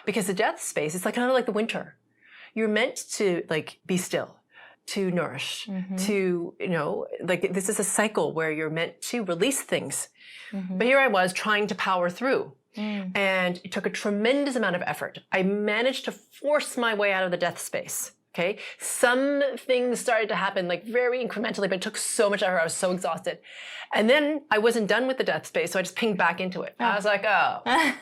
Because the death space, it's like kind of like the winter. You're meant to like be still, to nourish, to, you know, like this is a cycle where you're meant to release things. But here I was trying to power through. And it took a tremendous amount of effort. I managed to force my way out of the death space. Okay. Some things started to happen like very incrementally, but it took so much effort. I was so exhausted. And then I wasn't done with the death space. So I just pinged back into it. I was like, oh God.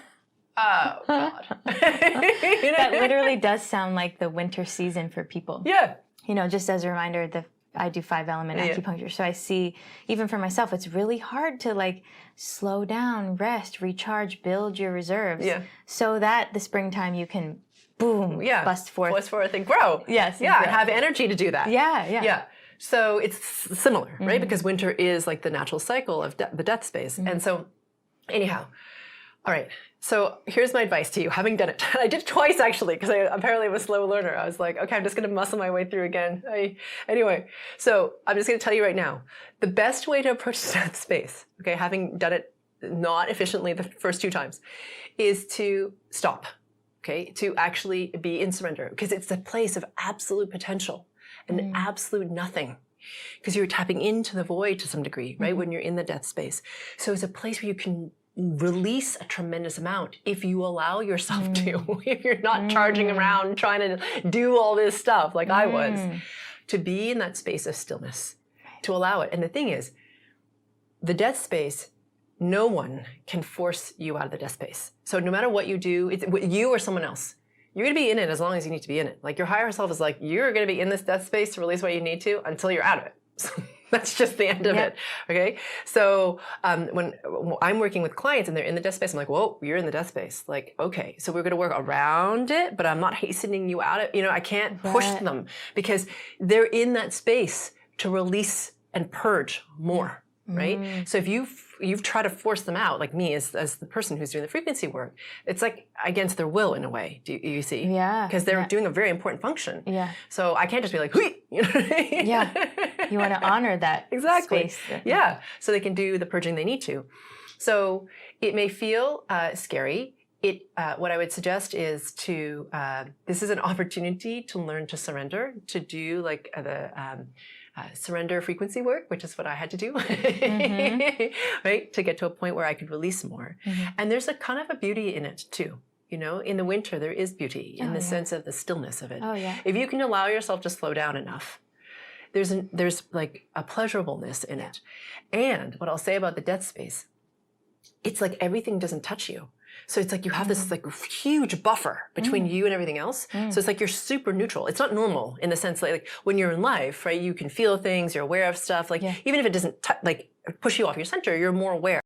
You know? That literally does sound like the winter season for people. Yeah. You know, just as a reminder, I do 5-element acupuncture. So I see, even for myself, it's really hard to like slow down, rest, recharge, build your reserves so that the springtime you can boom, bust forth. Bust forth and grow. Yes. Yeah, and have energy to do that. Yeah. So it's similar, right? Because winter is like the natural cycle of the death space. And so anyhow, all right. So here's my advice to you, having done it. I did it twice actually, because I apparently am a slow learner. I was like, okay, I'm just going to muscle my way through again. Anyway, so I'm just going to tell you right now, the best way to approach the death space, okay, having done it not efficiently the first 2 times, is to stop. Okay, to actually be in surrender, because it's a place of absolute potential and absolute nothing, because you're tapping into the void to some degree, right? When you're in the death space. So it's a place where you can release a tremendous amount if you allow yourself to, if you're not charging around trying to do all this stuff like I was, to be in that space of stillness, to allow it. And the thing is, the death space, no one can force you out of the death space. So no matter what you do, it's you or someone else, you're going to be in it as long as you need to be in it. Like your higher self is like, you're going to be in this death space to release what you need to until you're out of it. So that's just the end of it. Okay. So when I'm working with clients and they're in the death space, I'm like, whoa, you're in the death space. Like, okay, so we're going to work around it, but I'm not hastening you out of, you know, I can't push them because they're in that space to release and purge more. Right? So if you've tried to force them out, like me as the person who's doing the frequency work, it's like against their will in a way. Do you see? Yeah. Because they're doing a very important function. Yeah. So I can't just be like, hui! You know what I mean? Yeah. You want to honor that space. Yeah. So they can do the purging they need to. So it may feel scary. What I would suggest is to, this is an opportunity to learn to surrender, to do like the surrender frequency work, which is what I had to do, right? To get to a point where I could release more. And there's a kind of a beauty in it too. You know, in the winter, there is beauty in the sense of the stillness of it. If you can allow yourself to slow down enough, there's like a pleasurableness in it. And what I'll say about the death space, it's like everything doesn't touch you. So it's like you have this like huge buffer between you and everything else. So it's like you're super neutral. It's not normal in the sense like when you're in life, right? You can feel things, you're aware of stuff. Like even if it doesn't like push you off your center, you're more aware.